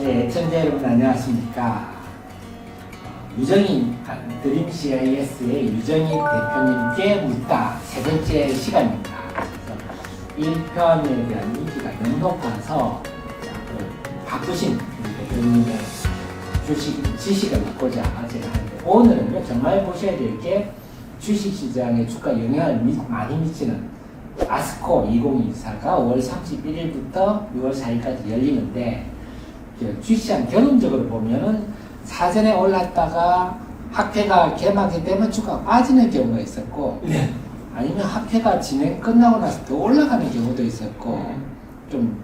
네, 애청자 여러분 안녕하십니까. 유정희 드림 CIS의 유정희 대표님께 묻다 세 번째 시간입니다. 그래서 1편에 대한 인기가 너무 높아서 바쁘신 대표님의 지식을 받고자 제가 하는데, 오늘은요 정말 보셔야 될 게 주식시장에 주가 영향을 많이 미치는 아스코 2024가 5월 31일부터 6월 4일까지 열리는데, 주식시장 경험적으로 보면은 사전에 올랐다가 학회가 개막이 되면 주가가 빠지는 경우가 있었고, 네. 아니면 학회가 진행 끝나고 나서 더 올라가는 경우도 있었고, 좀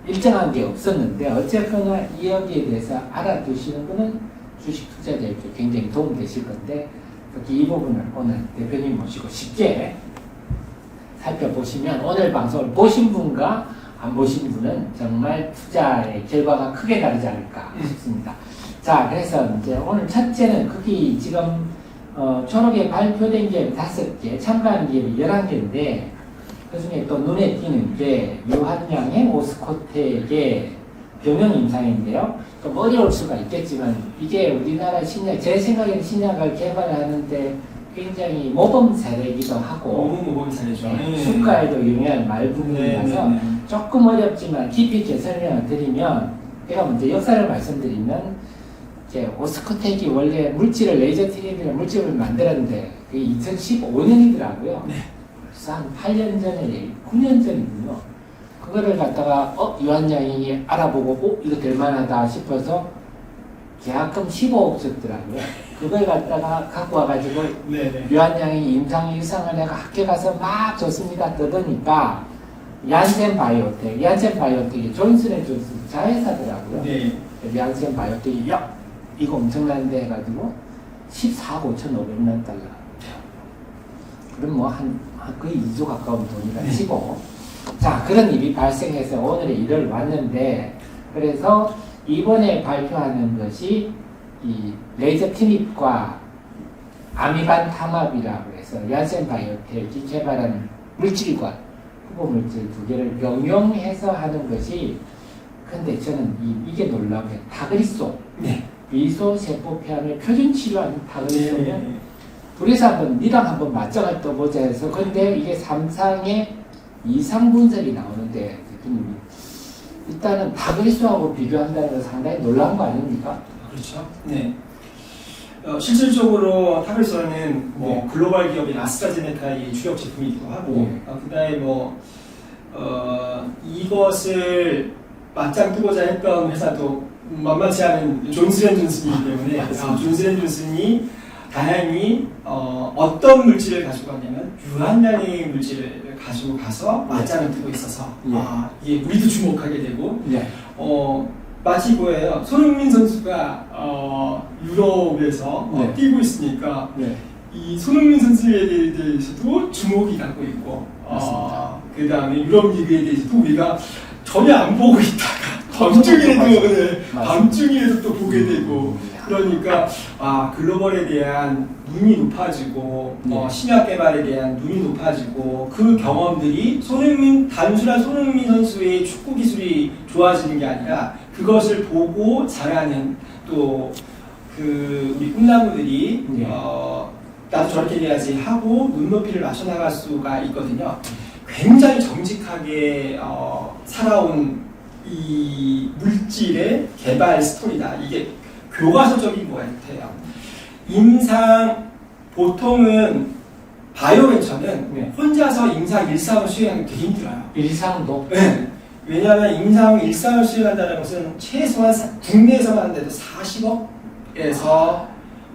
일정한 게 없었는데, 어쨌거나 이 여기에 대해서 알아두시는 분은 주식 투자자에게 굉장히 도움 되실 건데, 특히 이 부분을 오늘 대표님 모시고 쉽게 살펴보시면 오늘 방송을 보신 분과 안 보신 분은 정말 투자의 결과가 크게 다르지 않을까 싶습니다. 자, 그래서 이제 오늘 첫째는 크게 지금 초록에 발표된 기업이 5개, 참가한 기업이 11개인데, 그 중에 또 눈에 띄는 게 유한양행, 오스코텍의 병영 임상인데요. 좀 어려울 수가 있겠지만, 이게 우리나라 신약, 제 생각에는 신약을 개발하는데 굉장히 모범 사례이기도 하고, 모범 사례죠. 수가에도 영향을 많이 부분이라서 조금 어렵지만 깊이 있게 설명을 드리면, 제가 먼저 역사를 말씀드리면, 이제 오스코텍이 원래 물질을 레이저 TV라는 물질을 만들었는데 그게 2015년이더라고요. 네. 벌써 한 8년 전에 9년 전이군요. 그거를 갖다가 유한양이 알아보고 이거 될 만하다 싶어서 계약금 15억 줬더라고요. 그걸 갖다가 갖고 와가지고 유한양이 임상 일상을 내가 학교 가서 막 줬습니다. 떠드니까 얀센 바이오텍이 존슨앤존슨 자회사더라고요. 네. 얀센 바이오텍이 이거 엄청난데 해가지고 14억 5,500만 달러. 그럼 뭐 거의 2조 가까운 돈이라 치고. 자, 그런 일이 발생해서 오늘의 일을 왔는데, 그래서 이번에 발표하는 것이 이 레이저 티닙과 아미반 탐압이라고 해서 얀센 바이오텍이 개발한 물질과 후보 물질 2개를 병용해서 하는 것이, 근데 저는 이게 놀라운 게 타그리소. 미소 세포폐암의 표준 치료하는 타그리소면 둘이서 한번 니랑 한번 맞짱을 떠보자 해서, 근데 이게 3상의 이상 분석이 나오는데, 대표님이 일단은 타그리소하고 비교한다는 건 상당히 놀라운 거 아닙니까? 그렇죠. 네. 실질적으로 타그리소는 글로벌 기업인 아스트라제네카의 주력 제품이기도 하고, 그다음에 이것을 맞짱 뜨고자 했던 회사도 만만치 않은 존슨앤존슨이기 때문에 존슨앤존슨이 다행히 어떤 물질을 가지고 왔냐면 유한양의 물질을 가지고 가서 맞짱을 뜨고 있어서 이게 우리도 주목하게 되고, 마치 이거예요. 손흥민 선수가 유럽에서 뛰고 있으니까 이 손흥민 선수에 대해서도 주목이 가고 있고, 그 다음에 유럽 리그에 대해서도 우리가 전혀 안 보고 있다가 밤중이라도 또 보게 되고, 그러니까 글로벌에 대한 눈이 높아지고 신약 개발에 대한 눈이 높아지고, 그 경험들이 단순한 손흥민 선수의 축구 기술이 좋아지는 게 아니라 그것을 보고 자라는 또 우리 꿈나무들이 나도 저렇게 돼야지 하고 눈높이를 맞춰 나갈 수가 있거든요. 굉장히 정직하게 살아온 이 물질의 개발 스토리다. 이게 교과서적인 것 같아요. 보통은 바이오벤처는 혼자서 임상 일상을 수행하기 되게 힘들어요. 일상도? 네. 왜냐하면 임상 일상을 수행한다는 것은 최소한 국내에서만 하는데도 40억에서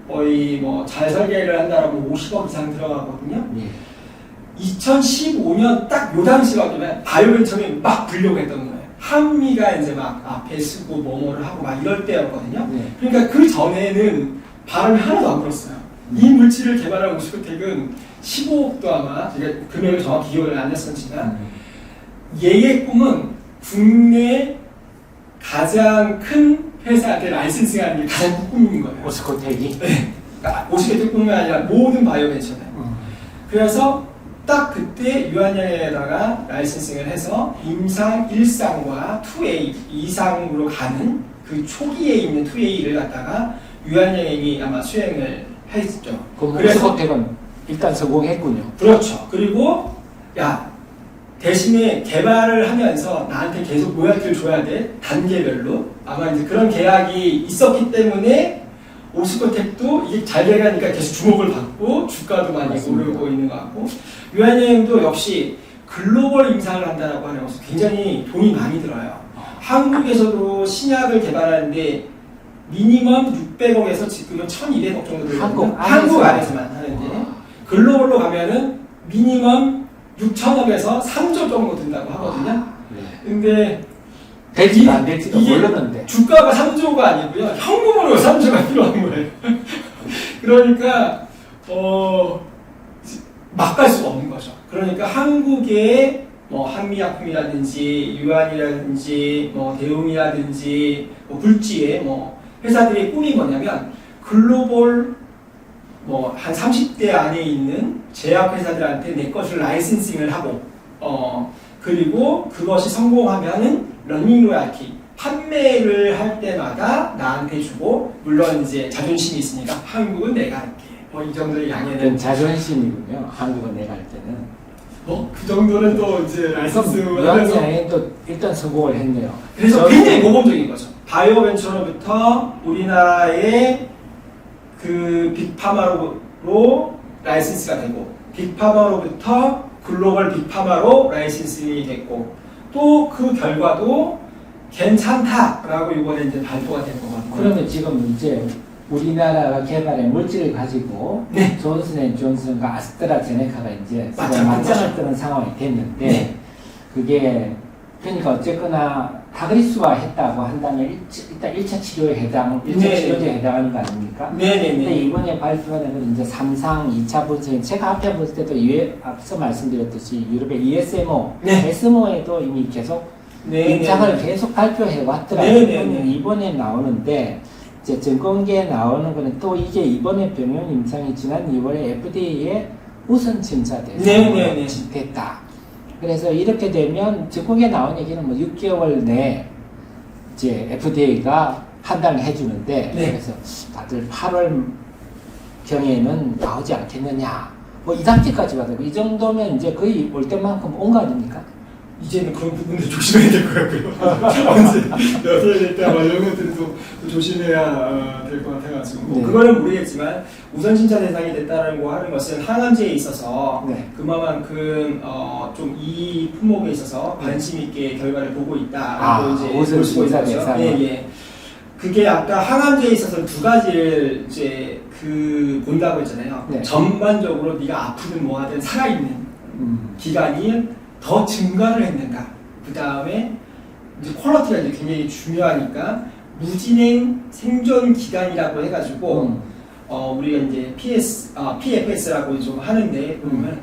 거의 잘 설계를 한다면 50억 이상 들어가거든요. 2015년 딱 요 당시가 되면 바이오벤처에 막 불려고 했던 거예요. 한미가 이제 막 앞에 쓰고 뭐뭐를 하고 막 이럴 때였거든요. 그러니까 그 전에는 발음이 하나도 안 불었어요. 이 물질을 개발한 오스코텍은 15억도 아마, 제가 금액을 정확히 기억을 안 했었지만, 얘의 꿈은 국내 가장 큰 회사한테 라이센싱하는 게 가장 큰 꿈인 거예요. 오스코텍이? 네. 그러니까 오스코텍뿐만 아니라 모든 바이오벤처는. 그래서 딱 그때 유한양에다가 라이센싱을 해서 임상 1상과 2A 이상으로 가는 그 초기에 있는 투웨이를 갖다가 유한양행이 아마 수행을 했죠. 그래서 혜택은 일단 성공했군요. 그렇죠. 그리고 야 대신에 개발을 하면서 나한테 계속 로얄티를 줘야 돼. 단계별로. 아마 이제 그런 계약이 있었기 때문에 오스코텍도 이게 잘 돼가니까 계속 주목을 받고 주가도 많이 맞습니다. 오르고 있는 것 같고 유한여행도 역시 글로벌 임상을 한다라고 하는 것은 굉장히 돈이 많이 들어요. 한국에서도 신약을 개발하는데 미니멈 600억에서 지금은 1200억 정도 들거든요. 한국 안에서만 하는데 글로벌로 가면은 미니멈 6천억에서 3조 정도 든다고 하거든요. 근데 될지도 안 될지도 모르는데 주가가 3조가 아니고요. 현금으로 3조가 필요한 거예요. 그러니까 막 갈 수가 없는 거죠. 그러니까 한국의 뭐 한미약품이라든지 유한이라든지 뭐 대웅이라든지 뭐 굴지의 뭐 회사들의 꿈이 뭐냐면 글로벌 뭐 한 30대 안에 있는 제약 회사들한테 내 것을 라이센싱을 하고 그리고 그것이 성공하면은 러닝 로얄티 판매를 할 때마다 나한테 주고 물론 이제 자존심이 있으니까 한국은 내가 할게 뭐 이 정도의 양해는 자존심이군요. 한국은 내가 할 때는 그 정도는 또 이제 라이센스를 하면서 유한양행도 일단 성공을 했네요. 그래서 굉장히 모범적인 거죠. 바이오벤처로부터 우리나라의 그 빅파마로 라이센스가 되고 빅파마로부터 글로벌 빅파마로 라이센싱이 됐고 또 그 결과도 괜찮다라고 이번에 이제 발표가 된 거거든요. 그러면 지금 이제 우리나라가 개발한 물질을 가지고 네. 존슨앤존슨과 아스트라제네카가 이제 맞죠. 맞짱을 뜨는 상황이 됐는데 네. 그게 그러니까 어쨌거나 타그리수가 했다고 한다면 일단 1차 치료에 해당, 1차 네. 치료제에 해당하는 거 아닙니까? 근데 네네네. 이번에 발표하는 건 이제 3상 2차 분석, 제가 앞에 볼 때도 앞서 말씀드렸듯이 유럽의 ESMO, 네. SMO에도 이미 계속 네. 임상을 계속 발표해 왔더라고요. 네, 네, 네. 이번에 나오는데 이제 증권계에 나오는 거는 또 이게 이번에 병용 임상이 지난 2월에 FDA의 우선 심사 네, 대상으로 네, 네. 됐다. 그래서 이렇게 되면 증권계에 나온 얘기는 뭐 6개월 내에 이제 FDA가 판단을 해주는데 네. 그래서 다들 8월 경에는 나오지 않겠느냐. 뭐 2단계까지 가다가 이 정도면 이제 거의 올 때만큼 온 거 아닙니까? 이제는 그런 부분들 조심해야 될 것 같고요. 언제 몇월 될때 아마 이런 것들은 또 조심해야 될 것 같아가지고 뭐 네. 그거는 모르겠지만 우선 심사 대상이 됐다고 하는 것은 항암제에 있어서 네. 그만큼 좀 이 품목에 있어서 관심 있게 결과를 보고 있다라고 이제 우선 볼 수가 심사 있죠. 대상. 예. 그게 아까 항암제에 있어서 두 가지를 이제 본다고 했잖아요. 네. 전반적으로 네가 아프든 뭐하든 살아있는 기간이 더 증가를 했는가. 그 다음에 이제 퀄리티가 이제 굉장히 중요하니까 무진행 생존 기간이라고 해가지고 우리가 이제 PFS라고 좀 하는데 보면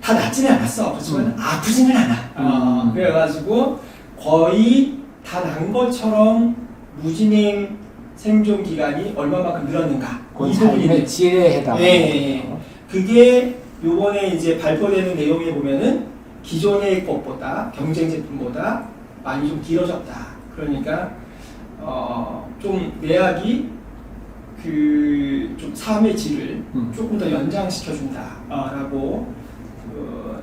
다 낫지는 않았어. 그렇지만 아프지는 않아. 그래가지고 거의 다 난 것처럼 무진행 생존 기간이 얼마만큼 늘었는가. 그 삶의 질에 해당하는 예. 그게 요번에 이제 발표되는 내용에 보면은 기존의 것보다 경쟁 제품보다 많이 좀 길어졌다. 그러니까 좀 내약이 좀 삶의 질을 조금 더 연장시켜 준다라고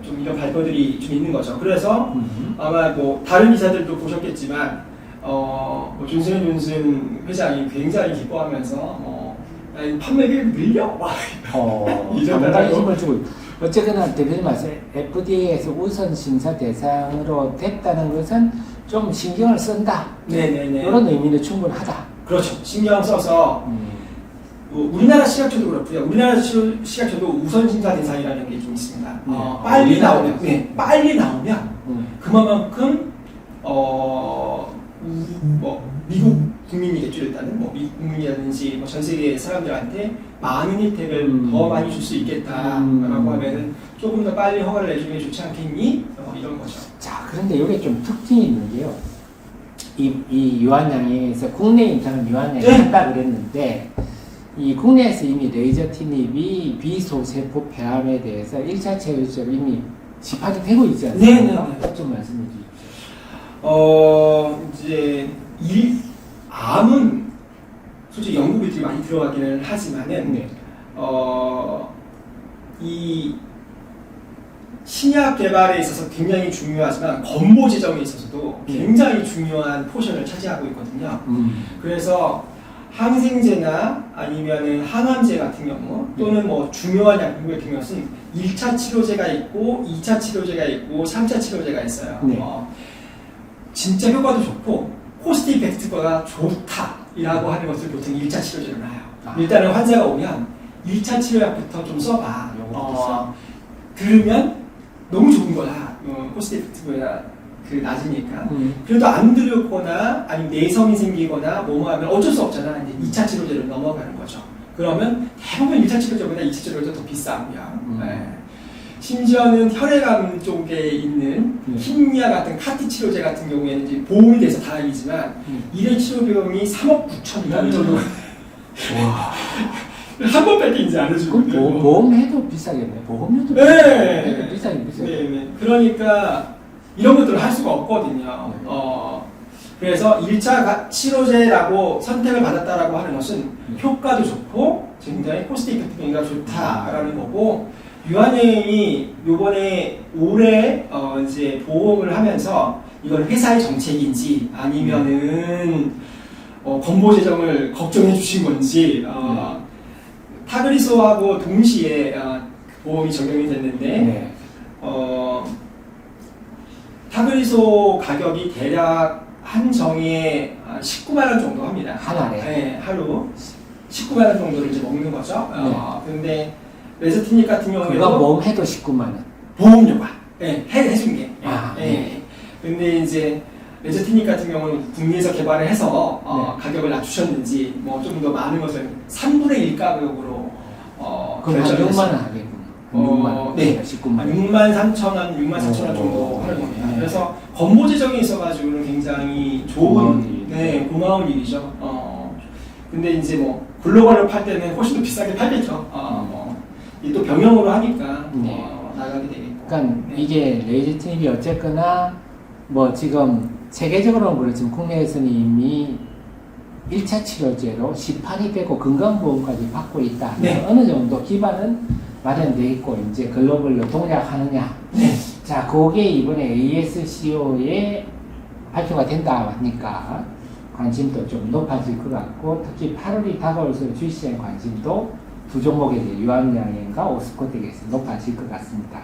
좀 이런 발표들이 좀 있는 거죠. 그래서 아마 뭐 다른 기사들도 보셨겠지만 뭐 존슨앤존슨 회장이 굉장히 기뻐하면서 판매를 늘려? 상당히 힘을 주고 어쨌거나 대표님 말씀 FDA에서 우선 심사 대상으로 됐다는 것은 좀 신경을 쓴다. 네네네. 이런 의미는 충분하다. 그렇죠. 신경 써서 우리나라 식약처도 그렇고요. 우리나라 식약처도 우선 심사 대상이라는 게 좀 있습니다. 빨리 나오면, 빨리 나오면 그만큼 뭐 미국 국민이겠죠. 일단은 뭐 미국 국민이라든지 뭐 전 세계 사람들한테 많은 혜택을 더 많이 줄 수 있겠다라고 하면은 조금 더 빨리 허가를 내주면 좋지 않겠니? 이런 거죠. 자, 그런데 이게 좀 특징이 있는 게요. 이 유한양에서 국내 임상은 유한양이 한다 그랬는데 이 국내에서 이미 레이저티닙이 비소세포 폐암에 대해서 1차 체외적으로 이미 집합이 되고 있지 않습니까? 좀 말씀해 주십시오. 이제 암은 솔직히 연구비들이 많이 들어가기는 하지만은 네. 이 신약 개발에 있어서 굉장히 중요하지만 건보 제정에 있어서도 굉장히 중요한 포션을 차지하고 있거든요. 그래서 항생제나 아니면은 항암제 같은 경우 또는 뭐 중요한 약품 같은 경우는 1차 치료제가 있고 2차 치료제가 있고 3차 치료제가 있어요. 네. 진짜 효과도 좋고 코스트 이펙트가 좋다라고 하는 것을 보통 1차 치료제로 놔요. 일단은 환자가 오면 1차 치료약부터 좀 써봐. 들으면 너무 좋은 거야. 코스트 이펙트가 낮으니까. 그래도 안 들었거나 아니면 내성이 생기거나 뭐뭐 하면 어쩔 수 없잖아. 이제 2차 치료제로 넘어가는 거죠. 그러면 대부분 1차 치료제보다 2차 치료제가 더 비싸고요. 네. 심지어는 혈액암 쪽에 있는 흰니아 같은 카티 치료제 같은 경우에는 이제 보험이 돼서 다행이지만 1회 치료 비용이 3억 9천이라는 정도. 한 번밖에 이제 안 해주거든요. 보험해도 비싸겠네. 보험료도 네. 비싸게. 네. 그러니까 이런 것들을 할 수가 없거든요. 그래서 1차 치료제라고 선택을 받았다라고 하는 것은 효과도 좋고 굉장히 코스트 이펙트가 좋다라는 거고 유한양이 요번에 올해 이제 보험을 하면서 이걸 회사의 정책인지 아니면은 건보 재정을 걱정해 주신 건지 타그리소하고 동시에 보험이 적용이 됐는데 타그리소 가격이 대략 한 정에 19만 원 정도 합니다. 하나에? 네, 하루 19만 원 정도를 이제 먹는 거죠. 근데 레저티닉 같은 경우에도 그거 보험해도 19만 원. 보험료가 해준 게. 네. 근데 이제 레저티닉 같은 경우는 국내에서 개발을 해서 가격을 낮추셨는지 뭐 좀 더 많은 것을 3분의 1 가격으로 그럼 한 6만 원 하겠군요. 6만 원. 네. 19만 원. 6만 3천 원, 6만 4천 원 정도 하는 겁니다. 네. 그래서 건보 재정이 있어가지고는 굉장히 좋은, 고마운 일이죠. 근데 이제 뭐 글로벌을 팔 때는 훨씬 더 비싸게 팔겠죠. 이 또 병영으로 하니까 나가게 되겠고. 그러니까 이게 레이저트닙이 어쨌거나 뭐 지금 세계적으로는 그렇지만 국내에서는 이미 1차 치료제로 18이 되고 건강보험까지 받고 있다. 어느 정도 기반은 마련되어 있고 이제 글로벌로 동작하느냐. 자, 그게 이번에 ASCO에 발표가 된다 하니까 관심도 좀 높아질 것 같고 특히 8월이 다가올수록 주시장 관심도 두 종목에 대해 유한양행과 오스코텍에서 높아질 것 같습니다.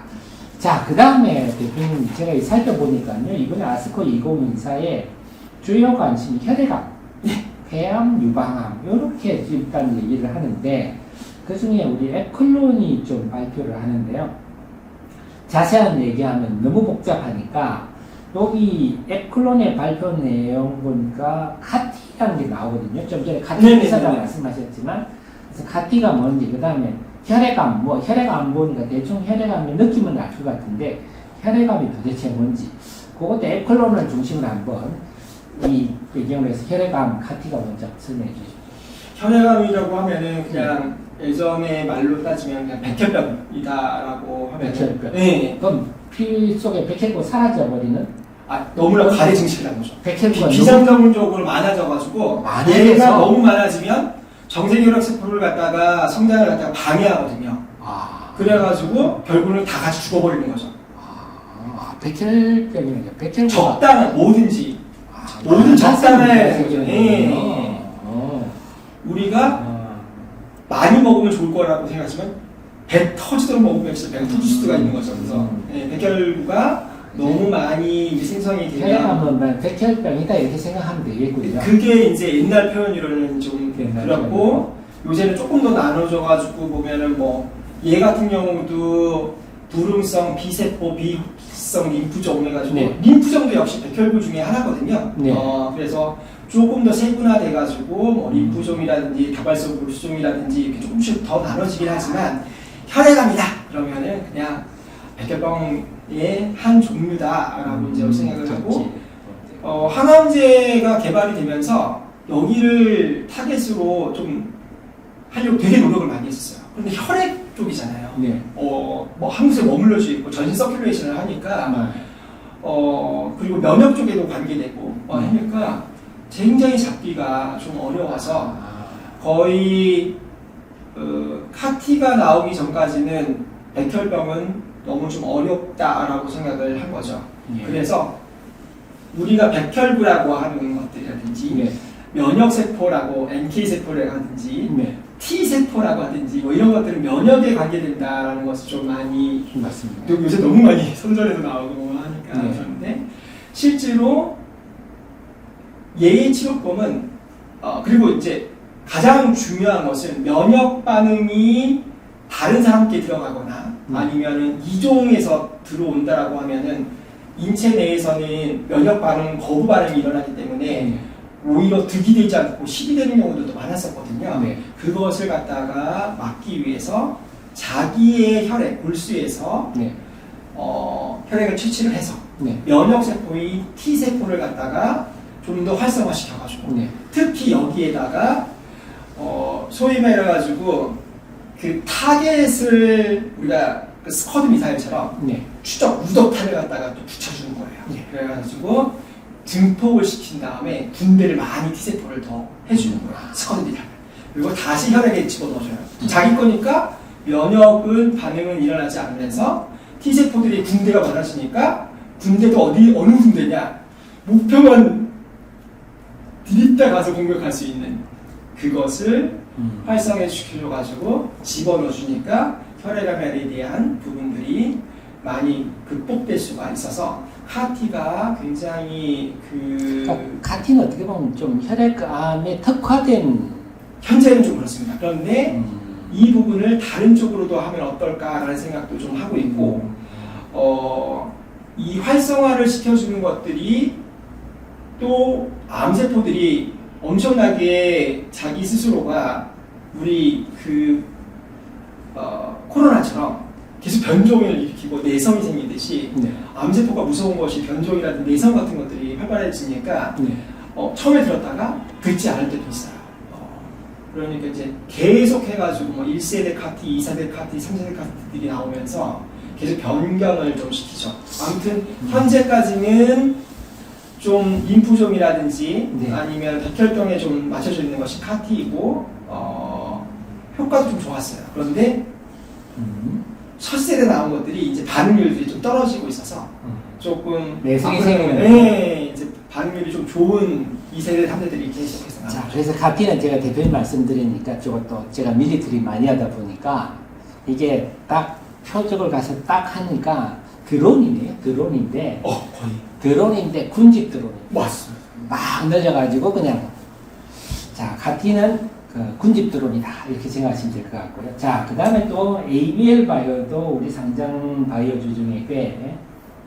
자, 그 다음에 대표님 제가 살펴보니까요 이번에 아스코 2024에 주요 관심이 혈액암, 폐암, 유방암 이렇게 일단 얘기를 하는데 그 중에 우리 에클론이 좀 발표를 하는데요. 자세한 얘기하면 너무 복잡하니까 여기 에클론의 발표 내용 보니까 카티라는 게 나오거든요. 좀 전에 카티 기사가 말씀하셨지만 그래서 카티가 뭔지 그 다음에 혈액암, 뭐 혈액암 보니까 대충 혈액암의 느낌은 알 것 같은데 혈액암이 도대체 뭔지 그것도 에클론을 중심으로 한번 이 배경으로 해서 혈액암 카티가 먼저 설명해 주시죠. 혈액암이라고 하면은 그냥 예전의 말로 따지면 그냥 백혈병이다라고 하면 백혈병. 네. 그럼 피 속에 백혈구 사라져버리는? 너무나 과대 증식이라는 거죠. 백혈구가 비상적으로 많아져가지고 얘가 너무 많아지면 정세혈액세포를 갖다가 성장을 갖다가 방해하거든요. 그래가지고 결국은 다 같이 죽어버리는 거죠. 백혈병이죠. 백혈구가 적당한 뭐든지 모든 적당한 우리가 많이 먹으면 좋을 거라고 생각하지만 배 터지도록 먹으면 진짜 배가 터질 수가 있는 거죠. 그래서 백혈구가 너무 많이 생성이 되면 혈액암은 백혈병이다 이렇게 생각하면 되겠군요. 그게 이제 옛날 표현으로는 좀 그렇고 요새는 조금 더 나눠져가지고 보면은 뭐 얘 같은 경우도 불응성 비세포 비성 림프종 해가지고 림프종도 역시 백혈구 중에 하나거든요. 그래서 조금 더 세분화돼가지고 뭐 림프종이라든지 다발성 골수종이라든지 이렇게 조금씩 더 나눠지긴 하지만 혈액암이다 그러면은 그냥 백혈병의 한 종류다라고 이제 생각을 하고 항암제가 개발이 되면서 여기를 타겟으로 좀 하려고 되게 노력을 많이 했었어요. 그런데 혈액 쪽이잖아요. 뭐 한 곳에 머물러져 있고 전신 서큘레이션을 하니까 그리고 면역 쪽에도 관계되고 하니까 굉장히 잡기가 좀 어려워서 거의 카티가 나오기 전까지는 백혈병은 너무 좀 어렵다라고 생각을 한 거죠. 예. 그래서 우리가 백혈구라고 하는 것들이라든지 네. 면역세포라고 NK세포라고 하든지 네. T세포라고 하든지 뭐 이런 것들은 면역에 관계된다라는 것을 좀 많이 맞습니다. 또 요새 너무 많이 선전에도 나오고 하니까 네. 그런데 실제로 예의 치료법은 그리고 이제 가장 중요한 것은 면역 반응이 다른 사람께 들어가거나 아니면은 이종에서 들어온다라고 하면은 인체 내에서는 면역 반응, 거부 반응이 일어나기 때문에 오히려 득이 되지 않고 실이 되는 경우도 많았었거든요. 네. 그것을 갖다가 막기 위해서 자기의 혈액, 골수에서 네. 혈액을 채취를 해서 네. 면역세포의 T세포를 갖다가 좀 더 활성화시켜가지고 네. 특히 여기에다가 소위 말해가지고 그 타겟을 우리가 그 스쿼드 미사일처럼 네. 추적 우덕탄을 갖다가 또 붙여주는 거예요. 네. 그래가지고 증폭을 시킨 다음에 군대를 많이 T세포를 더 해주는 거예요. 스쿼드 미사일. 그리고 다시 혈액에 집어넣어줘요. 자기 거니까 면역은 반응은 일어나지 않으면서 T세포들이 군대가 많아지니까 군대도 어느 군대냐 목표만 디립다 가서 공격할 수 있는 그것을 활성화 시켜줘가지고 집어넣어주니까 혈액암에 대한 부분들이 많이 극복될 수가 있어서 카티가 굉장히 카티는 어떻게 보면 좀 혈액암에 특화된 현재는 좀 그렇습니다. 그런데 이 부분을 다른 쪽으로도 하면 어떨까라는 생각도 좀 하고 있고 이 활성화를 시켜주는 것들이 또 암세포들이 엄청나게 자기 스스로가 우리 코로나처럼 계속 변종을 일으키고 내성이 생기듯이 네. 암세포가 무서운 것이 변종이라든지 내성 같은 것들이 활발해지니까 네. 처음에 들었다가 듣지 않을 때도 있어요. 그러니까 이제 계속 해가지고 뭐 1세대 카티, 2세대 카티, 3세대 카티들이 나오면서 계속 변경을 좀 시키죠. 아무튼 현재까지는 좀 인프종이라든지 네. 아니면 백혈병에 좀 맞춰져 있는 것이 카티이고 효과도 좀 좋았어요. 그런데 첫 세대 나온 것들이 이제 반응률이 좀 떨어지고 있어서 조금 내성이 앞으로는 생기는 네, 이제 반응률이 좀 좋은 2세대, 3세대들이 계속해서 나오죠. 자, 그래서 카티는 제가 대표님 말씀드리니까 저것도 제가 밀리터리 많이 하다 보니까 이게 딱 표적을 가서 딱 하니까 드론이네요. 드론인데 거의 드론인데 군집 드론이 맞습니다. 막 늘려가지고 그냥 자 카티는 그 군집 드론이다 이렇게 생각하시면 될 것 같고요. 자, 그 다음에 또 ABL 바이오도 우리 상장 바이오주 중에 꽤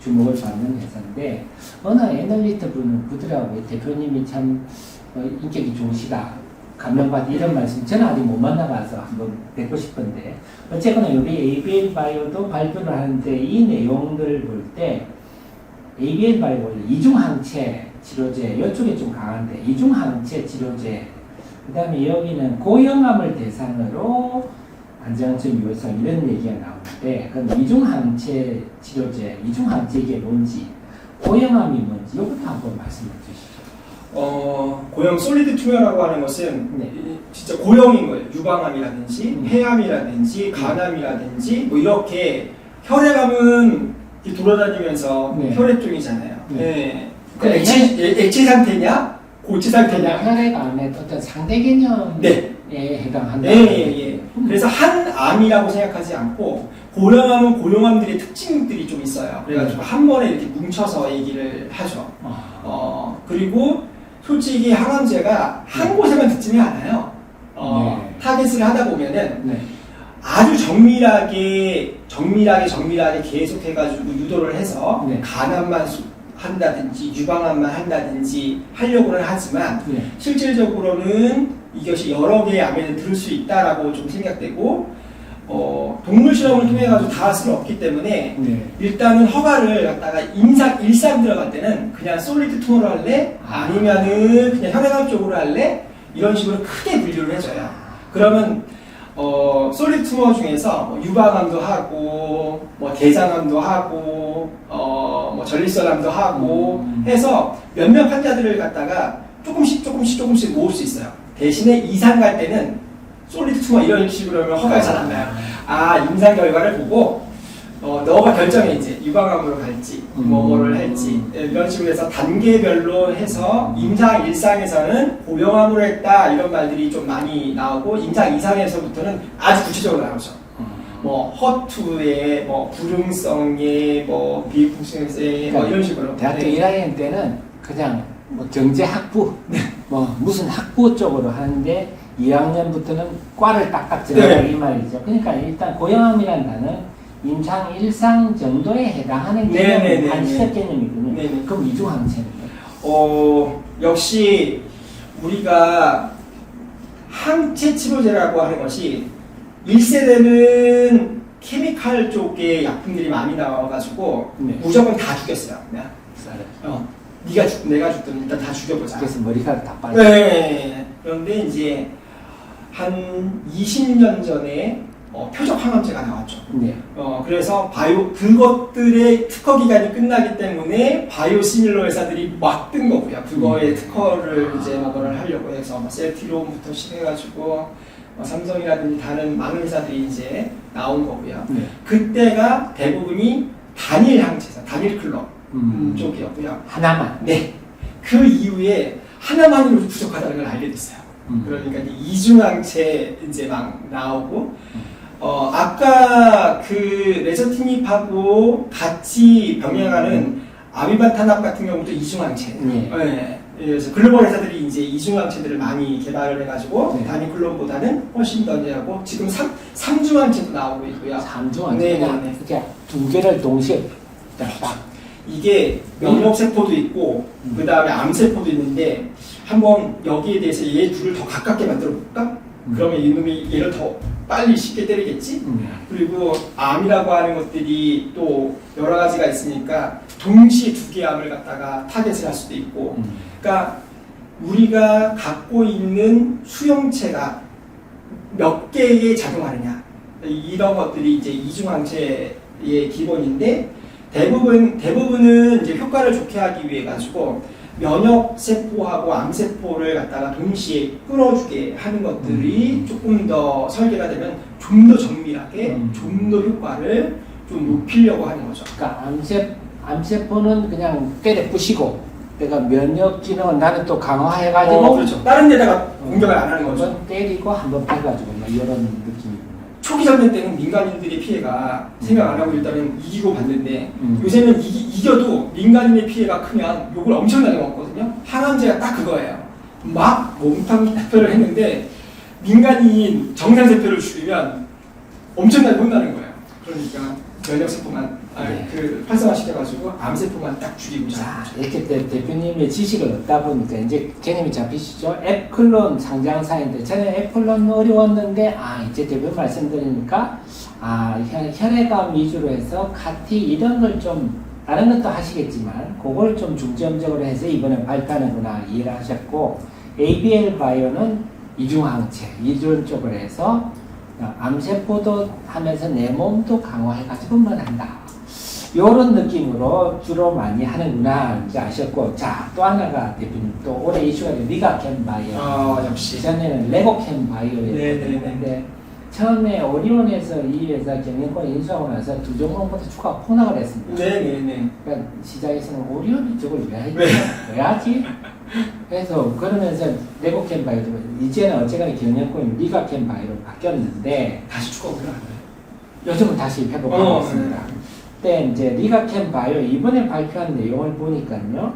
주목을 받는 회사인데 어느 애널리스트 분은 그들하고 대표님이 참 인격이 좋으시다. 감명받이 이런 말씀 저는 아직 못 만나봐서 한번 뵙고 싶은데 어쨌거나 여기 ABL 바이오도 발표를 하는데 이 내용들을 볼 때 ABL 바이오 이중항체 치료제 이쪽에 좀 강한데 이중항체 치료제 그 다음에 여기는 고형암을 대상으로 안정증 유효성 이런 얘기가 나오는데 그럼 이중항체 치료제 이중항체 이게 뭔지 고형암이 뭔지 이것도 한번 말씀해 주시죠. 고형 솔리드 튜머라고 하는 것은 네. 진짜 고형인 거예요. 유방암이라든지 폐암이라든지 간암이라든지 뭐 이렇게 혈액암은 이렇게 돌아다니면서 네. 혈액 쪽이잖아요. 네. 네. 그래, 액체 상태냐 고체 상태냐. 혈액암의 어떤 상대 개념에 네. 해당한다. 예. 그래서 한 암이라고 생각하지 않고 고형암은 고형암들의 특징들이 좀 있어요. 그래가지고 한 번에 이렇게 뭉쳐서 얘기를 하죠. 그리고 솔직히 항암제가 한 곳에만 듣지는 않아요. 네. 타겟을 하다 보면은 네. 아주 정밀하게 계속 해가지고 유도를 해서 네. 간암만 한다든지 유방암만 한다든지 하려고는 하지만 네. 실질적으로는 이것이 여러 개의 암에는 들을 수 있다라고 좀 생각되고 동물 실험을 통해 가지고 다 할 수는 없기 때문에 네. 일단은 허가를 갖다가 일상 들어갈 때는 그냥 솔리드 tumor로 할래 아니면은 그냥 혈액암 쪽으로 할래 이런 식으로 크게 분류를 해줘요. 그러면 솔리드 투머 중에서 뭐 유방암도 하고 뭐 대장암도 하고 뭐 전립선암도 하고 해서 몇몇 환자들을 갖다가 조금씩 모을 수 있어요. 대신에 이상 갈 때는 솔리드 투머 이런 식으로 하면 허가가 잘 안 나요. 아, 임상 결과를 보고 너가 결정해 이제 유방암으로 갈지 뭐를 할지 이런 식으로 해서 단계별로 해서 임상 1상에서는 고령암으로 했다 이런 말들이 좀 많이 나오고 임상 2상에서부터는 아주 구체적으로 나오죠. 뭐 허투의 뭐 불응성의 뭐 비funk성의 뭐 이런 식으로 대학교 1학년 때는 그냥 뭐 경제 학부 뭐 무슨 학부 쪽으로 하는데 2학년부터는 과를 딱딱 정하라 이 말이죠. 그러니까 일단 고령암이라는 단어는 임상 1상 정도에 해당하는 개념이 한시적 개념이군요. 네네. 그럼 이중항체는 역시 우리가 항체 치료제라고 하는 것이 1세대는 케미칼 쪽의 약품들이 많이 나와가지고 무조건 다 죽였어요. 네가 죽든 내가 죽든 일단 다 죽여보자. 그래서 머리카락 다 빠져. 네. 그런데 이제 한 20년 전에 표적 항암제가 나왔죠. 네. 그래서 그것들의 특허 기간이 끝나기 때문에 바이오 시밀러 회사들이 막 뜬 거고요. 그거의 특허를 이제 그거를 하려고 해서 셀티론부터 시작해가지고 삼성이라든지 다른 많은 회사들이 이제 나온 거고요. 네. 그때가 대부분이 단일 항체사, 단일 클럽 쪽이었고요. 하나만. 네. 그 이후에 하나만으로 부족하다는 걸 알게 됐어요. 그러니까 이제 이중항체 이제 막 나오고, 아까 그 레저티닙하고 같이 병행하는 아미반타납 같은 경우도 이중항체. 네. 그래서 글로벌 회사들이 이제 이중항체들을 많이 개발을 해가지고 단일 클럽보다는 훨씬 더 이제 하고 지금 3중항체도 나오고 있고요. 3중항체. 네. 이렇게 두 개를 동시에 딱. 이게 면역세포도 있고 그 다음에 암세포도 있는데 한번 여기에 대해서 얘 둘을 더 가깝게 만들어 볼까? 그러면 이놈이 얘를 더 빨리 쉽게 때리겠지? 그리고 암이라고 하는 것들이 또 여러 가지가 있으니까 동시에 두 개의 암을 갖다가 타겟을 할 수도 있고 그러니까 우리가 갖고 있는 수용체가 몇 개에 작용하느냐 이런 것들이 이제 이중항체의 기본인데 대부분은 이제 효과를 좋게 하기 위해 가지고 면역 세포하고 암 세포를 갖다가 동시에 끌어주게 하는 것들이 조금 더 설계가 되면 좀 더 정밀하게 좀 더 효과를 좀 높이려고 하는 거죠. 그러니까 암세포는 그냥 때려 부시고 내가 면역 기능은 나는 또 강화해가지고 그렇죠. 다른 데다가 공격을 안 하는 거죠. 한번 때리고 한번 빼가지고 뭐 이런 느낌이군요. 초기 전년 때는 민간인들의 피해가 생각 안 하고 일단은 이기고 봤는데 요새는 이겨도 민간인의 피해가 크면 욕을 엄청나게 먹거든요. 항암제가 딱 그거예요. 막 몸통 투표를 했는데 민간인 정상세포를 죽이면 엄청나게 혼나는 거예요. 그러니까 면역세포만 활성화시켜가지고 암세포만 딱 죽이고 자, 이렇게 대표님의 지식을 얻다 보니까 이제 개념이 잡히시죠? 애플론 상장사인데 저는 애플론 어려웠는데 이제 대표님 말씀드리니까 혈액암 위주로 해서 카티 이런 걸 좀 다른 것도 하시겠지만 그걸 좀 중점적으로 해서 이번에 발표하는구나 이해를 하셨고 ABL 바이오는 이중항체 이런 쪽으로 해서 암세포도 하면서 내 몸도 강화해가지고만 한다. 요런 느낌으로 주로 많이 하는구나 이제 아셨고 자 또 하나가 대표님 또 올해 이슈가 된 리가캠 바이오 역시 전에는 레고캠 바이오였는데 네네네. 처음에 오리온에서 이 회사 경영권 인수하고 나서 두 종목부터 주가가 폭락을 했습니다. 네네네. 그러니까 시장에서는 오리온이 저걸 왜 하지? 그래서 그러면서 레고캠 바이오도 이제는 어쨌거나 경영권이 리가캠 바이오로 바뀌었는데 다시 주가 올라가요. 요즘은 다시 회복하고 있습니다. 그때 이제 리가캠 바이오 이번에 발표한 내용을 보니까요,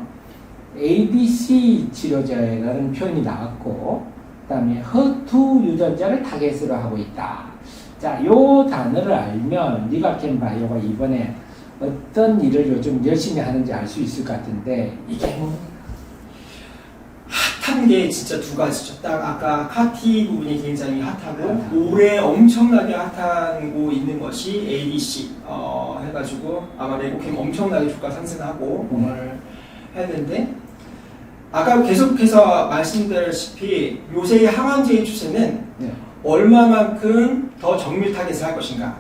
ABC 치료제라는 표현이 나왔고, 그다음에 HER2 유전자를 타겟으로 하고 있다. 자, 요 단어를 알면 리가캠 바이오가 이번에 어떤 일을 요즘 열심히 하는지 알 수 있을 것 같은데 이게 뭡니까? 핫한 게 진짜 두 가지죠. 딱 아까 카티 부분이 굉장히 핫하고 올해 엄청나게 핫하고 있는 것이 ADC 해가지고 아마 레고캠 엄청나게 주가 상승하고 오늘 했는데 아까 계속해서 말씀드렸다시피 요새의 항암제의 추세는 얼마만큼 더 정밀 타겟을 할 것인가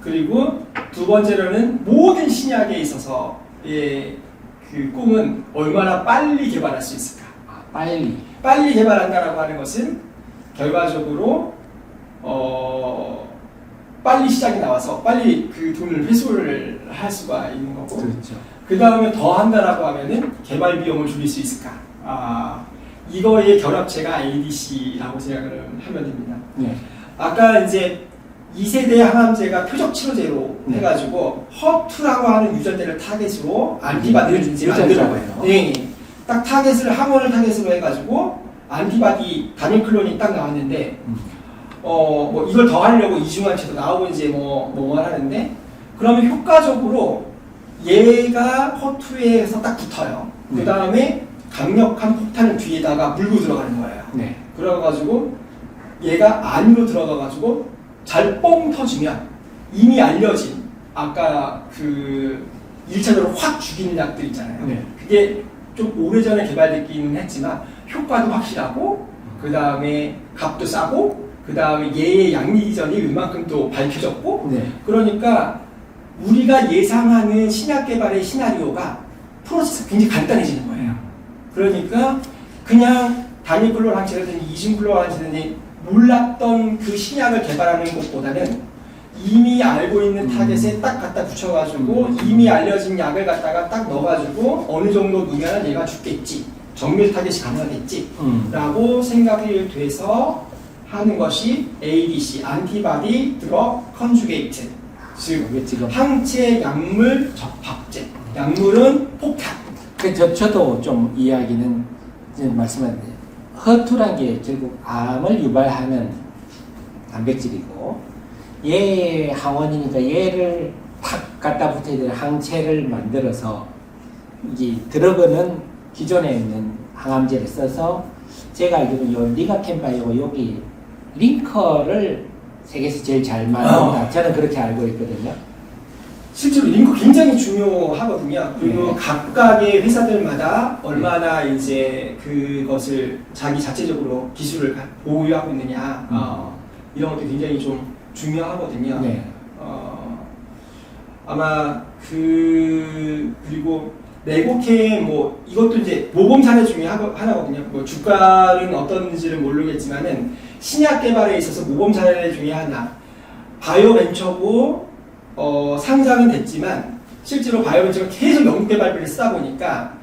그리고 두 번째로는 모든 신약에 있어서 그 꿈은 얼마나 빨리 개발할 수 있을까 빨리 개발한다라고 하는 것은 결과적으로 빨리 시장이 나와서 빨리 그 돈을 회수를 할 수가 있는 거고, 그렇죠. 그 다음에 더 한다라고 하면은 개발 비용을 줄일 수 있을까? 이거의 결합체가 ADC라고 생각을 하면 됩니다. 네. 아까 이제 2세대 항암제가 표적 치료제로 네. 해가지고 허투라고 하는 유전자를 타겟으로 안티바디를 이제 만들어요. 네. 딱 타겟을 항원을 타겟으로 해가지고 안티바디 단일 클론이 딱 나왔는데 뭐 이걸 더 하려고 이중환체도 나오고 이제 뭐 하는데, 그러면 효과적으로 얘가 허투에서 딱 붙어요. 그 다음에 강력한 폭탄을 뒤에다가 물고 들어가는 거예요. 네. 그래가지고 얘가 안으로 들어가가지고 잘 뻥 터지면 이미 알려진 아까 그 1차적으로 확 죽이는 약들 있잖아요. 네. 그게 좀 오래전에 개발됐기는 했지만 효과도 확실하고, 그 다음에 값도 싸고, 그 다음에 얘의 양리기전이 웬만큼 또 밝혀졌고, 네. 그러니까 우리가 예상하는 신약 개발의 시나리오가 프로세스가 굉장히 간단해지는 거예요. 그러니까 그냥 단일 클론 항체라든지 이중 클론 항체라든지 몰랐던 그 신약을 개발하는 것보다는 이미 알고 있는 타겟에 딱 갖다 붙여가지고 이미 알려진 약을 갖다가 딱 넣어가지고 어느 정도 넣으면 얘가 죽겠지, 정밀 타겟이 가능하겠지 라고 생각이 돼서 하는 것이 ADC, 안티바디 드럭 컨주게이트, 즉 지금 항체 약물 접합제. 약물은 폭탄. 저도 좀 이야기는 이제 말씀하는데, 허투란 게 결국 암을 유발하는 단백질이고, 얘 항원이니까 얘를 탁 갖다 붙여야 되는 항체를 만들어서 이게 드러그는 기존에 있는 항암제를 써서, 제가 알기로는 요 리가켄바이오가 여기 링커를 세계에서 제일 잘 만든다. 저는 그렇게 알고 있거든요. 실제로 링크 굉장히 중요하거든요. 그리고 네. 각각의 회사들마다 얼마나 이제 그것을 자기 자체적으로 기술을 보유하고 있느냐, 이런 것도 굉장히 좀 중요하거든요. 네. 아마 그리고 내곡행 뭐 이것도 이제 모범 사례 중에 하나거든요. 뭐 주가는 어떤지는 모르겠지만은 신약 개발에 있어서 모범 사례 중에 하나. 바이오벤처고 상장은 됐지만 실제로 바이오벤처가 계속 연구 개발비를 쓰다 보니까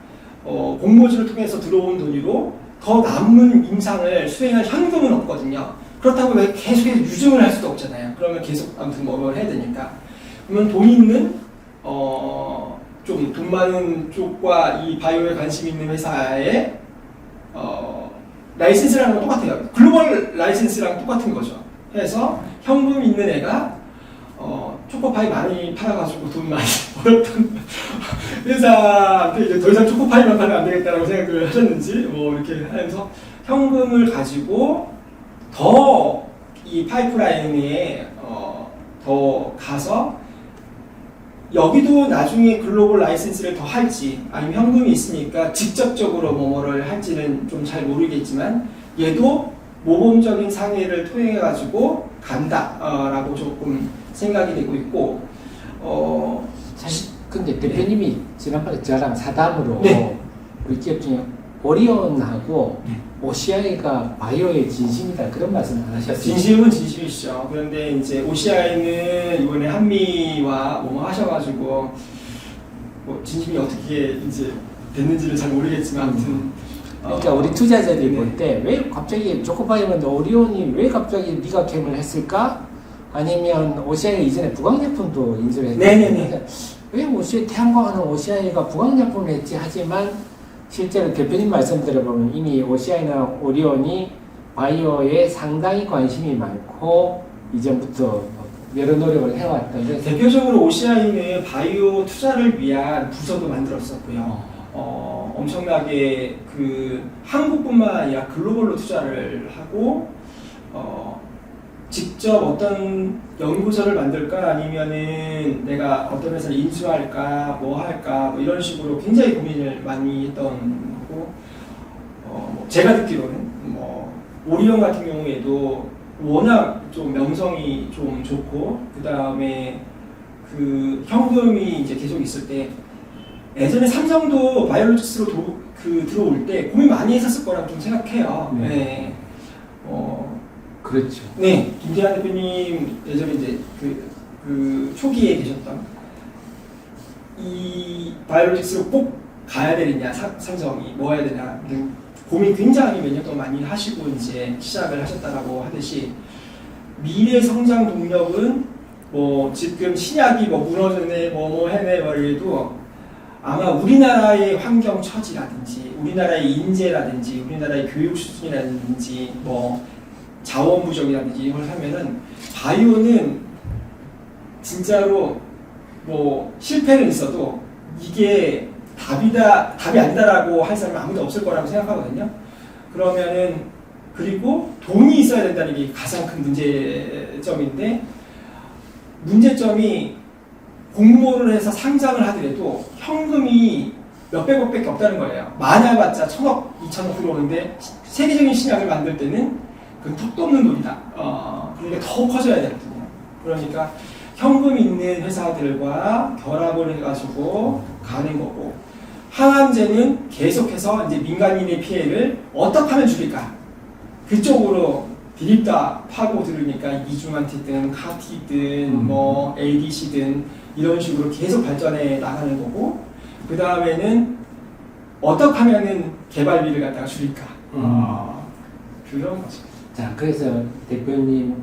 공모주를 통해서 들어온 돈으로 더 남은 임상을 수행할 현금은 없거든요. 그렇다고 왜 계속해서 유증을 할 수도 없잖아요. 그러면 계속 아무튼 뭘 해야 되니까. 그러면 돈 있는 좀 돈 많은 쪽과 이 바이오에 관심 있는 회사의 라이센스라는 건 똑같아요. 글로벌 라이센스랑 똑같은 거죠. 해서 현금 있는 애가 초코파이 많이 팔아가지고 돈 많이 벌었던 회사한테 이제 더 이상 초코파이만 팔면 안 되겠다라고 생각을 하셨는지 뭐 이렇게 하면서 현금을 가지고 더 이 파이프라인에 더 가서 여기도 나중에 글로벌 라이센스를 더 할지 아니면 현금이 있으니까 직접적으로 뭐를 할지는 좀 잘 모르겠지만 얘도 모범적인 상해를 통해 가지고 간다라고 조금 생각이 되고 있고 사실 근데 대표님이 지난번에 저랑 사담으로 네. 우리 기업 중에 오리온하고 네. OCI가 바이오의 진심이다 그런 말씀 안 하셨어요? 진심은 진심이시죠. 그런데 이제 OCI는 이번에 한미와 뭐 하셔가지고 뭐 진심이 어떻게 이제 됐는지는 잘 모르겠지만 아무튼 그러니까 우리 투자자들이 네. 볼 때 왜 갑자기 초코파이였는데 오리온이 왜 갑자기 리가캠을 했을까? 아니면 OCI가 이전에 부강약품도 인수를 했는데 네네네. 왜 OCI 태양광하는 OCI가 부강약품을 했지? 하지만 실제로 대표님 말씀 들어보면 이미 OCI나 오리온이 바이오에 상당히 관심이 많고 이전부터 여러 노력을 해왔던 그래서 대표적으로 OCI는 바이오 투자를 위한 부서도 만들었었고요. 엄청나게 그 한국뿐만 아니라 글로벌로 투자를 하고 직접 어떤 연구소를 만들까 아니면은 내가 어떤 회사를 인수할까 뭐 할까 뭐 이런 식으로 굉장히 고민을 많이 했던 거고 제가 듣기로는 뭐 오리온 같은 경우에도 워낙 좀 명성이 좀 좋고 그 다음에 그 현금이 이제 계속 있을 때 예전에 삼성도 바이오로직스로 그 들어올 때 고민 많이 했었을 거라고 좀 생각해요. 네. 네. 그렇죠. 네, 김태환 대표님 예전에 이제 그 초기에 계셨던 이 바이오로직스로 꼭 가야 되느냐 상정이 뭐 해야 되냐 고민 굉장히 몇 년 동안 많이 하시고 이제 시작을 하셨다라고 하듯이 미래 성장 동력은 뭐 지금 신약이 뭐 무너졌네 뭐 해내 말해도 아마 우리나라의 환경 처지라든지 우리나라의 인재라든지 우리나라의 교육 수준이라든지 뭐 자원 부족이라든지 이걸 하면은 바이오는 진짜로 뭐 실패는 있어도 이게 답이 아니다라고 할 사람은 아무도 없을 거라고 생각하거든요. 그러면은 그리고 돈이 있어야 된다는 게 가장 큰 문제점인데 문제점이 공모를 해서 상장을 하더라도 현금이 몇백억밖에 없다는 거예요. 많아봤자 1,000억, 2,000억 들어오는데 세계적인 신약을 만들 때는 그건 턱도 없는 돈이다. 그러니까 더 커져야 되거든요. 그러니까 현금 있는 회사들과 결합을 해가지고 가는 거고 항암제는 계속해서 이제 민간인의 피해를 어떻게 하면 줄일까? 그쪽으로 디립다 파고 들으니까 이중한티든 카티든 뭐 ADC든 이런 식으로 계속 발전해 나가는 거고 그 다음에는 어떻게 하면은 개발비를 갖다가 줄일까? 그런 거죠. 자, 그래서 대표님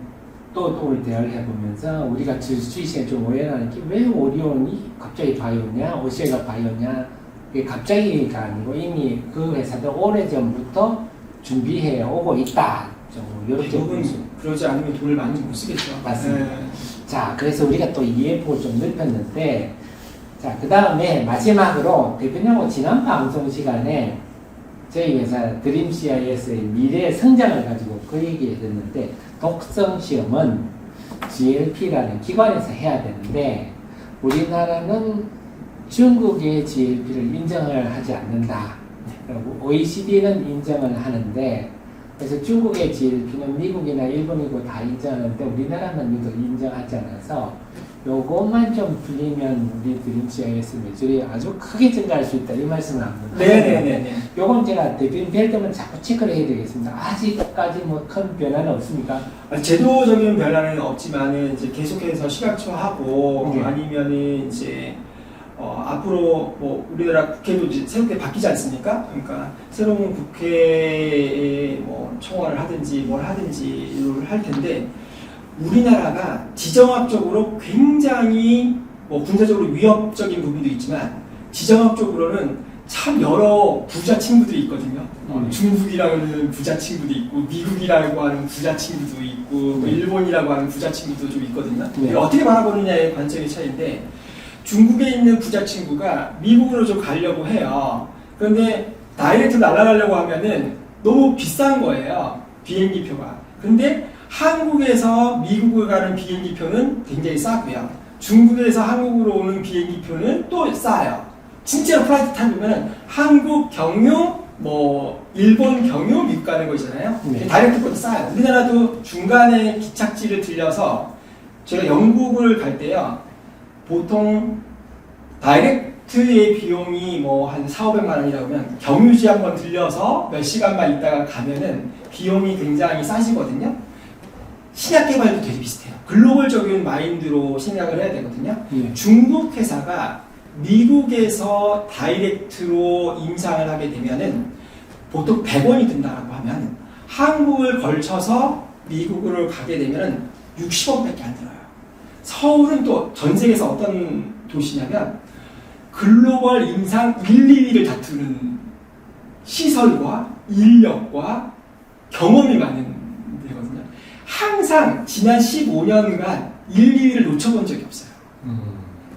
또 우리 대화를 해보면서 우리가 주식에 좀 오해하는 게 왜 오리온이 갑자기 바이오냐, 오시아가 바이오냐 이게 갑자기가 아니고 이미 그 회사도 오래전부터 준비해 오고 있다. 좀 이렇게 대부분 그러지 않으면 돈을 많이 못 쓰겠죠. 맞습니다. 자, 그래서 우리가 또 이해폭을 좀 넓혔는데 자, 그 다음에 마지막으로 대표님하고 지난 방송 시간에 저희 회사 드림CIS의 미래 성장을 가지고 그 얘기를 했는데 독성 시험은 GLP라는 기관에서 해야 되는데 우리나라는 중국의 GLP를 인정을 하지 않는다. 그리고 OECD는 인정을 하는데 그래서 중국의 GLP는 미국이나 일본이고 다 인정하는데 우리나라는 유독 인정하지 않아서 요것만 좀 풀리면 우리 드림CIS 매출이 아주 크게 증가할 수 있다 이 말씀을 합니다. 네네네. 요건 제가 대표님 뵐 때면 자꾸 체크를 해야 되겠습니다. 아직까지 뭐 큰 변화는 없습니까? 제도적인 변화는 없지만은 이제 계속해서 시각화하고 네. 아니면은 이제 앞으로 뭐 우리나라 국회도 이제 새롭게 바뀌지 않습니까? 그러니까 새로운 국회에 뭐 청원을 하든지 뭘 하든지를 할 텐데 우리나라가 지정학적으로 굉장히 뭐 군사적으로 위협적인 부분도 있지만 지정학적으로는 참 여러 부자 친구들이 있거든요. 중국이라는 부자 친구도 있고 미국이라고 하는 부자 친구도 있고 뭐 일본이라고 하는 부자 친구도 좀 있거든요. 네. 어떻게 바라보느냐의 관점의 차이인데 중국에 있는 부자 친구가 미국으로 좀 가려고 해요. 그런데 다이렉트 날아가려고 하면은 너무 비싼 거예요. 비행기표가. 근데 한국에서 미국을 가는 비행기표는 굉장히 싸고요. 중국에서 한국으로 오는 비행기표는 또 싸요. 진짜로 플라이트 타보면 한국 경유, 뭐 일본 경유, 미국 가는 거 있잖아요. 네. 다이렉트보다 싸요. 우리나라도 중간에 기착지를 들려서 제가 영국을 갈 때요. 보통 다이렉트의 비용이 뭐 한 4,500만 원이라고 하면 경유지 한번 들려서 몇 시간만 있다가 가면은 비용이 굉장히 싸지거든요. 신약 개발도 되게 비슷해요. 글로벌적인 마인드로 생각을 해야 되거든요. 예. 중국 회사가 미국에서 다이렉트로 임상을 하게 되면은 보통 100원이 든다라고 하면 한국을 걸쳐서 미국으로 가게 되면은 60원밖에 안 들어요. 서울은 또 전 세계에서 어떤 도시냐면 글로벌 임상 1, 2위를 다투는 시설과 인력과 경험이 많은 데거든요. 항상 지난 15년간 1, 2위를 놓쳐본 적이 없어요.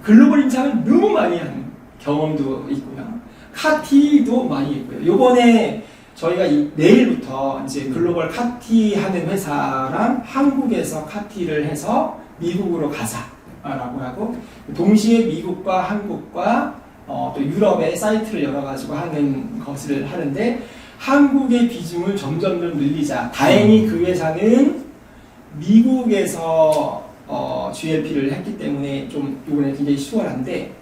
글로벌 임상을 너무 많이 한 경험도 있고요. 카티도 많이 있고요. 요번에 저희가 내일부터 이제 글로벌 카티 하는 회사랑 한국에서 카티를 해서 미국으로 가자라고 하고 동시에 미국과 한국과 또 유럽의 사이트를 열어가지고 하는 것을 하는데 한국의 비중을 점점 늘리자. 다행히 그 회사는 미국에서 GLP를 했기 때문에 좀 이번에 굉장히 수월한데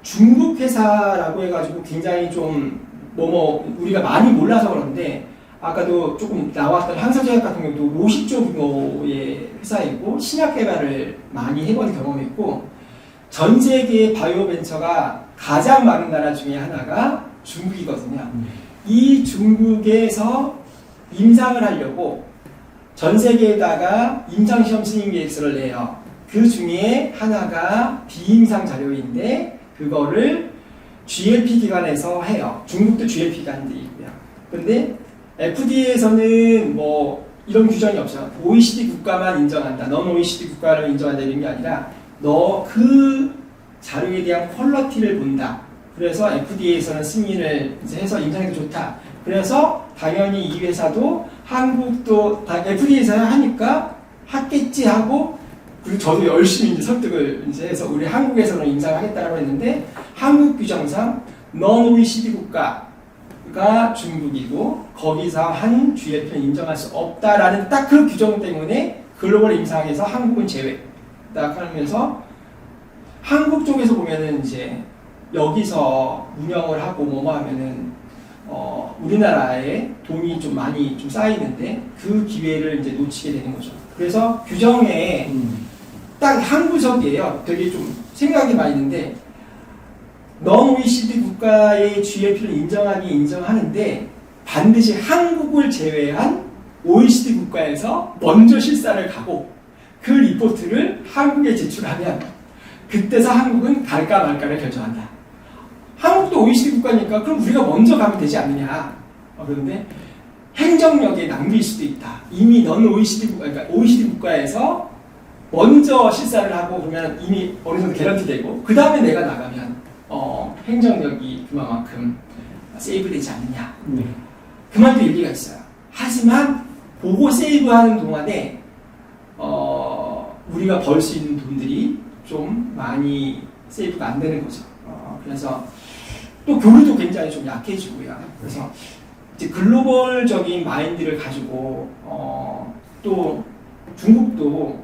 중국 회사라고 해가지고 굉장히 좀 우리가 많이 몰라서 그런데 아까도 조금 나왔던 항산제약 같은 경우도 50조 규모의 회사이고 신약 개발을 많이 해본 경험이 있고 전 세계 바이오 벤처가 가장 많은 나라 중에 하나가 중국이거든요. 이 중국에서 임상을 하려고 전 세계에다가 임상시험 승인 계획서를 내요. 그 중에 하나가 비임상 자료인데 그거를 GLP 기관에서 해요. 중국도 GLP 기관도 있고요. 근데 FDA에서는 뭐 이런 규정이 없어요. OECD 국가만 인정한다. 넌 OECD 국가를 인정한다 이런 게 아니라 너 그 자료에 대한 퀄리티를 본다. 그래서 FDA에서는 승인을 이제 해서 임상해도 좋다. 그래서 당연히 이 회사도 한국도 FDA에서 하니까 하겠지 하고 그리고 저도 열심히 이제 설득을 이제 해서 우리 한국에서는 임상하겠다라고 했는데 한국 규정상 넌 OECD 국가가 중국이고 거기서 한 GLP는 인정할 수 없다라는 딱 그 규정 때문에 글로벌 임상에서 한국은 제외. 딱 하면서 한국 쪽에서 보면은 이제 여기서 운영을 하고 뭐뭐 하면은 우리나라에 돈이 좀 많이 좀 쌓이는데 그 기회를 이제 놓치게 되는 거죠. 그래서 규정에 딱 한 구석이에요. 되게 좀 생각이 많이 있는데 넌 OECD 국가의 GLP를 인정하는데 반드시 한국을 제외한 OECD 국가에서 먼저 실사를 가고 그 리포트를 한국에 제출하면 그때서 한국은 갈까 말까를 결정한다. 한국도 OECD 국가니까 그럼 우리가 먼저 가면 되지 않느냐. 그런데 행정력의 낭비일 수도 있다. 이미 넌 OECD 그러니까 OECD 국가에서 먼저 실사를 하고 그러면 이미 어느 정도 개런티 되고 그 다음에 내가 나가면 행정력이 그만큼 세이브되지 않느냐. 그 말도 일리가 있어요. 하지만 보고 세이브하는 동안에 우리가 벌 수 있는 돈들이 좀 많이 세이브가 안 되는 거죠. 그래서 또 교류도 굉장히 좀 약해지고요. 그래서 이제 글로벌적인 마인드를 가지고 또 중국도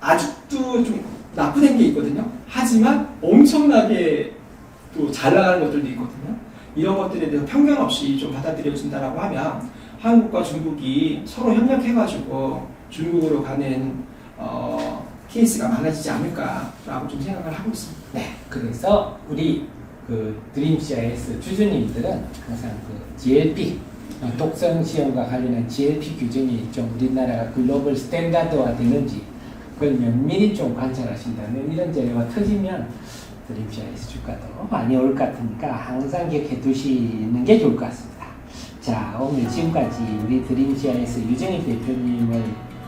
아직도 좀 나쁘된 게 있거든요. 하지만 엄청나게 또 잘 나가는 것들도 있거든요. 이런 것들에 대해서 편견 없이 좀 받아들여진다라고 하면 한국과 중국이 서로 협력해가지고 중국으로 가는 케이스가 많아지지 않을까라고 좀 생각을 하고 있습니다. 네, 그래서 우리 그 드림 CIS 주주님들은 항상 그 GLP 독성 시험과 관련한 GLP 규정이 좀 우리나라가 글로벌 스탠다드화 되는지 그걸 면밀히 좀 관찰하신다면 이런 재료가 터지면 드림 CIS 주가도 많이 올 것 같으니까 항상 기억해 두시는 게 좋을 것 같습니다. 자, 오늘 지금까지 우리 드림 CIS 유정희 대표님을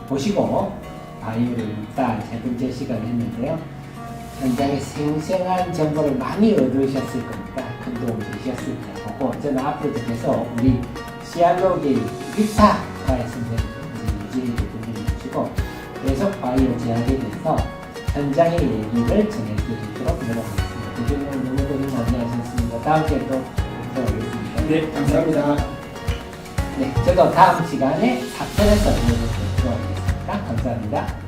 모시고 바이오를 읽다 세 번째 시간을 했는데요. 현장에 생생한 정보를 많이 얻으셨을 겁니다. 큰 도움이 되셨을 거고 저는 앞으로도 계속 우리 CR로의 리타과의 선생님 우리 유진희 대표님 모시고 계속 바이오 제약에 대해서 현장의 얘기를 전해드리도록 노력하겠습니다. 대표님 너무 고생 많이 하셨습니다. 다음 주에 또 뵙도록 하겠습니다. 네, 감사합니다. 네, 저도 다음 시간에 4편에서 뵙도록 하겠습니다. 감사합니다.